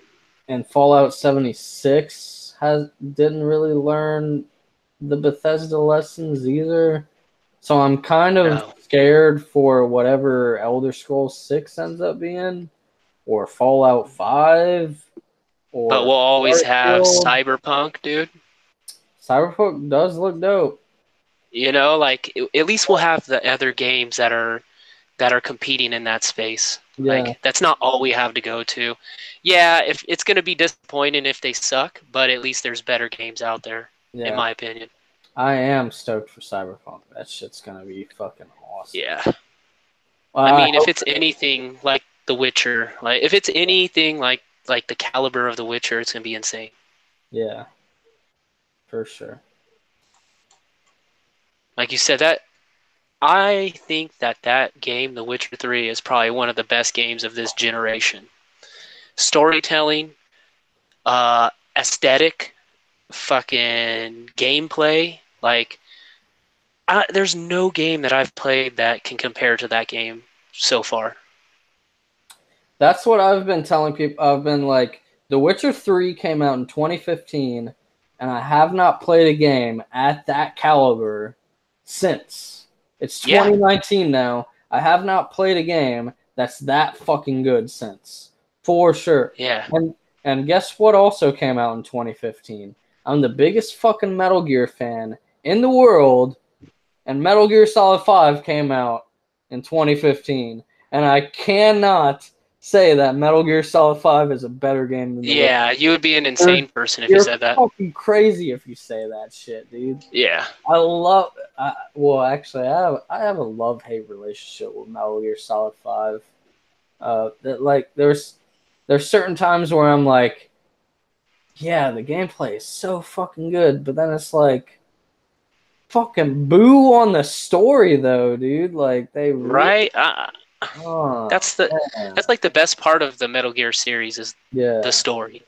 and Fallout 76 didn't really learn the Bethesda lessons either. So I'm kind of No. scared for whatever Elder Scrolls 6 ends up being, or Fallout 5, But or we'll always have Starfield. Cyberpunk, dude. Cyberpunk does look dope. You know, like at least we'll have the other games that are competing in that space. Yeah, Like that's not all we have to go to. Yeah, if it's going to be disappointing if they suck, but at least there's better games out there, in yeah. my opinion. I am stoked for Cyberpunk. That shit's gonna be fucking awesome. Yeah. I I mean, if hope. it's anything like The Witcher, like if it's anything like the caliber of The Witcher, it's gonna be insane. Yeah, for sure. Like you said, that I think that game, The Witcher 3, is probably one of the best games of this generation. Storytelling, aesthetic, fucking gameplay. Like, there's no game that I've played that can compare to that game so far. That's what I've been telling people. I've been like, The Witcher 3 came out in 2015, and I have not played a game at that caliber since. It's Yeah, 2019 now. I have not played a game that's that fucking good since. For sure. yeah. And guess what also came out in 2015? I'm the biggest fucking Metal Gear fan in the world, and Metal Gear Solid 5 came out in 2015. And I cannot say that Metal Gear Solid 5 is a better game than The Witcher. Yeah, you would be an You're, insane person if you you're said that. fucking crazy if you say that shit, dude. Yeah. I love. Well, actually, I have a love hate relationship with Metal Gear Solid 5. That like there's certain times where I'm like, yeah, the gameplay is so fucking good, but then it's like, fucking boo on the story though, dude. Like they really, Right? oh That's the man, that's like the best part of the Metal Gear series is the yeah. story.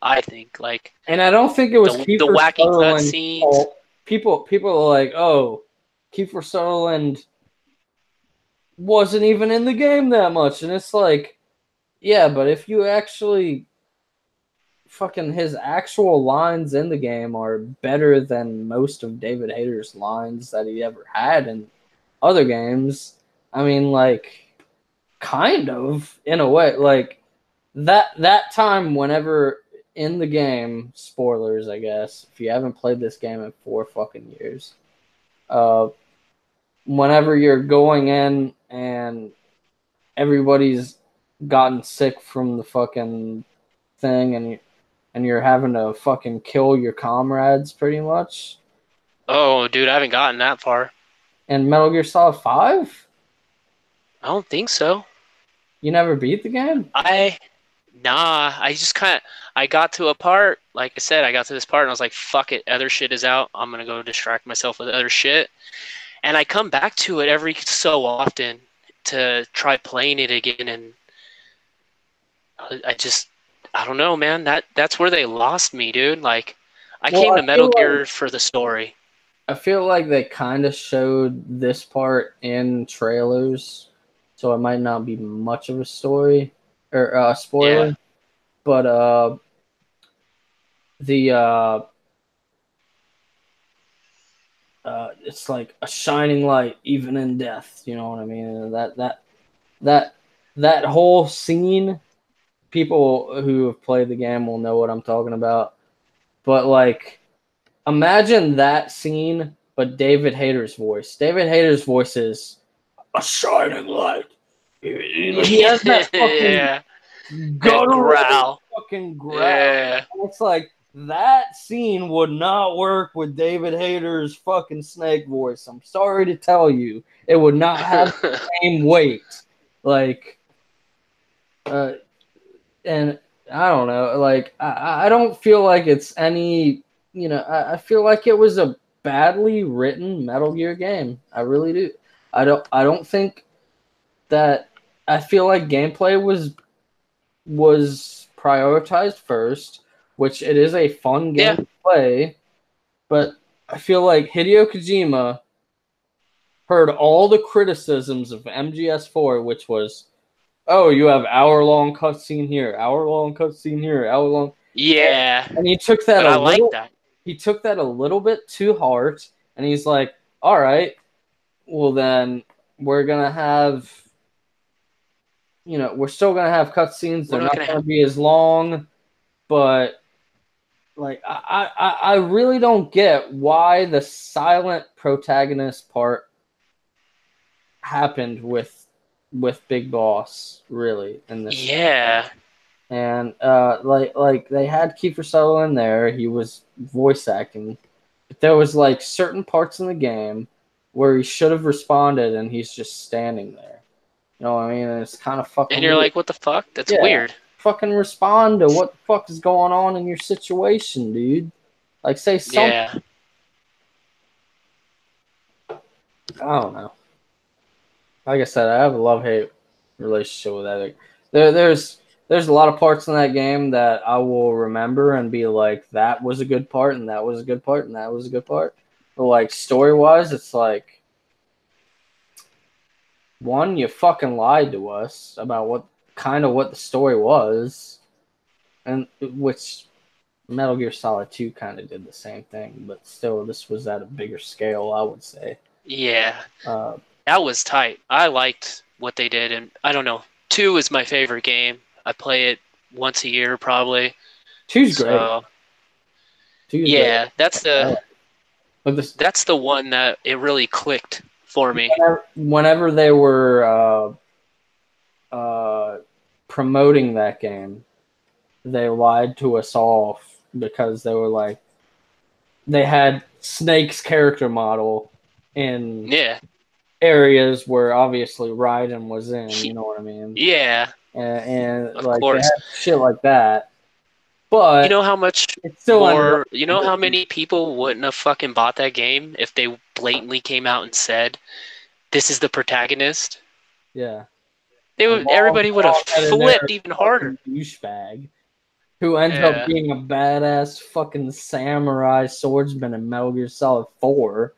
I think like And I don't think it was the Kiefer wacky Sutherland's cutscenes. fault. People are like, oh, Kiefer Sutherland wasn't even in the game that much, and it's like, yeah, but if you actually fucking his actual lines in the game are better than most of David Hayter's lines that he ever had in other games. I mean, like, kind of in a way, like that time whenever in the game, spoilers, I guess, if you haven't played this game in 4 fucking years, uh, whenever you're going in and everybody's gotten sick from the fucking thing and you're having to fucking kill your comrades pretty much. Oh, dude, I haven't gotten that far. And Metal Gear Solid 5, I don't think so. you never beat the game? I Nah, I just kind of I got to a part, like I said, I got to this part and I was like, fuck it, other shit is out. I'm gonna go distract myself with other shit. And I come back to it every so often to try playing it again, and I just I don't know, man. That's where they lost me, dude. Like I Well, came to Metal Gear for the story. I feel like they kind of showed this part in trailers, so it might not be much of a story or Yeah. spoiler. But the it's like a shining light even in death. You know what I mean? And that that whole scene. People who have played the game will know what I'm talking about. But like, imagine that scene, but David Hayter's voice. David Hayter's voice is a shining light. He has that fucking Yeah. That guttural growl. fucking growl. Yeah. And it's like that scene would not work with David Hayter's fucking snake voice. I'm sorry to tell you, it would not have the same weight. Like, uh, and I don't know. Like, I don't feel like it's any. I feel like it was a badly written Metal Gear game. I really do. I don't think that. I feel like gameplay was prioritized first, which it is a fun game Yeah. to play, but I feel like Hideo Kojima heard all the criticisms of MGS4, which was oh, you have hour-long cutscene here, hour-long cutscene here, hour-long. Yeah, And he took that but a I like little. that. He took that a little bit too hard, and he's like, "All right, well then we're gonna have, we're still gonna have cutscenes. We're They're not not gonna gonna have. be as long, but like I really don't get why the silent protagonist part happened with Big Boss really in this. Yeah, And like they had Kiefer Sutherland there. He was voice acting. But there was like certain parts in the game where he should have responded, and he's just standing there. You know what I mean? And it's kind of and fucking you're weird. like, what the fuck? That's Yeah, weird. fucking respond to what the fuck is going on in your situation, dude. Like say something. Yeah, I don't know. Like I said, I have a love hate relationship with that. There's a lot of parts in that game that I will remember and be like, that was a good part, and that was a good part, and that was a good part. But like story wise, it's like one, you fucking lied to us about what the story was, and which Metal Gear Solid 2 kind of did the same thing, but still, this was at a bigger scale, I would say. yeah, Uh, that was tight. I liked what they did, and I don't know. 2 is my favorite game. I play it once a year probably. two's great. So Two's great. yeah, that's I the like it. But this, that's the one that it really clicked for me. whenever they were promoting that game, they lied to us all because they were like, they had Snake's character model in Yeah, areas where obviously Raiden was in, you know what I mean? yeah, And of like they course. had shit like that, You but know how much it still ended up more, you know how many people wouldn't have fucking bought that game if they blatantly came out and said, this is the protagonist? yeah. They A would, everybody would have long-headed there flipped even harder. fucking douchebag who ends up Yeah. being a badass fucking samurai swordsman in Metal Gear Solid 4,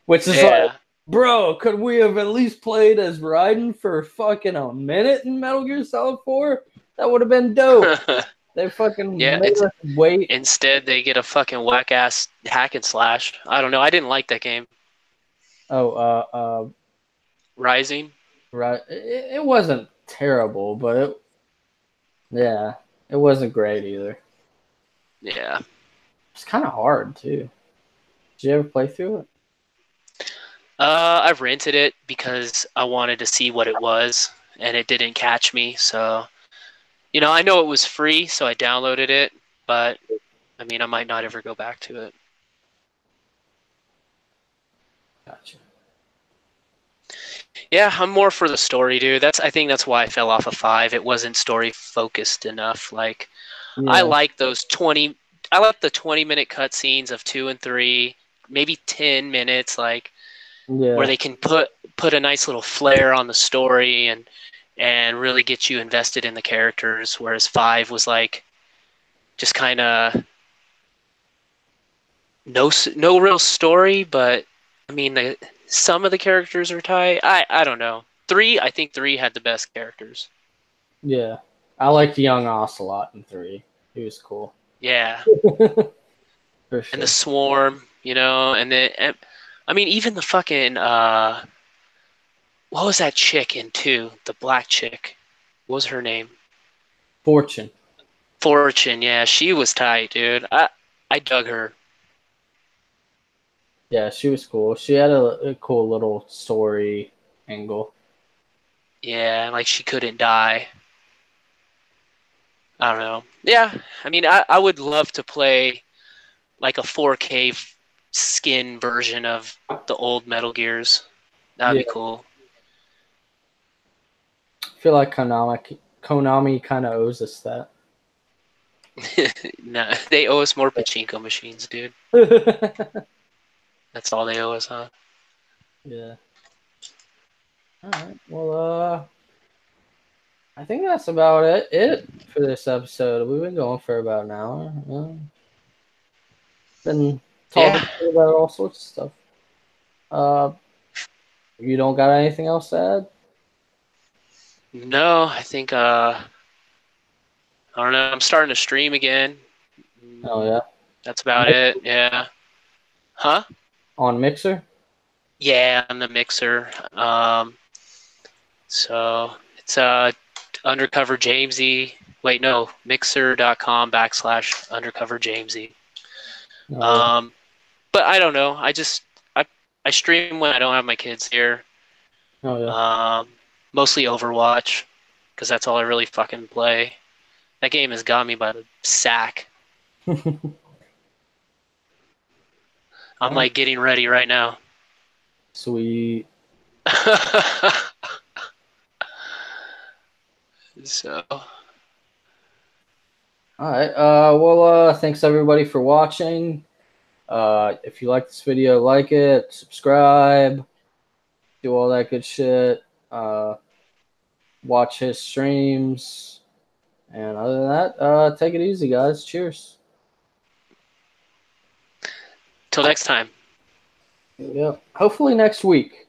which is like, Yeah. bro, could we have at least played as Raiden for fucking a minute in Metal Gear Solid 4? That would have been dope. They fucking Yeah, made it's us wait. instead they get a fucking whack ass hack and slash. I don't know. I didn't like that game. Oh, Rising. right. It wasn't terrible, but yeah, it wasn't great either. Yeah. It's kind of hard too. Did you ever play through it? I rented it because I wanted to see what it was, and it didn't catch me. So, I know it was free, so I downloaded it, but I mean, I might not ever go back to it. Gotcha. Yeah, I'm more for the story, dude. I think that's why I fell off of 5. It wasn't story focused enough. Like, I Yeah, like those 20. I like the 20-minute cutscenes of 2 and 3, maybe 10 minutes, like where yeah, they can put a nice little flair on the story and really get you invested in the characters. Whereas 5 was like just kind of no real story, but I mean some of the characters are tight. I don't know. 3, I think 3 had the best characters. yeah. I liked Young Ocelot in 3. He was cool. Yeah, For and the sure. Swarm, and I mean even the fucking what was that chick in 2? The black chick. What was her name? Fortune. Fortune. Yeah, she was tight, dude. I dug her. Yeah, she was cool. She had a cool little story angle. Yeah, like she couldn't die. I don't know. Yeah, I mean, I would love to play like a 4K skin version of the old Metal Gears. That'd Yeah, be cool. I feel like Konami kind of owes us that. No, they owe us more pachinko machines, dude. That's all they owe us, huh? Yeah. All right. Well, I think that's about it for this episode. We've been going for about an hour. Been talking Yeah. about all sorts of stuff. Uh, you don't got anything else to add? No, I think I don't know. I'm starting to stream again. Oh yeah, That's about it. Yeah. Huh? on Mixer. Yeah, on the Mixer. So it's undercover Jamesy. Wait, no, mixer.com/undercover Jamesy. Oh yeah, Um, but I don't know. I stream when I don't have my kids here. oh yeah. Um, Mostly Overwatch because that's all I really fucking play. That game has got me by the sack. I'm All right, like getting ready right now. sweet. So All right. Thanks everybody for watching. If you like this video, like it, subscribe, do all that good shit. Uh, watch his streams, and other than that, take it easy, guys. Cheers. till next time. Yeah. Hopefully next week.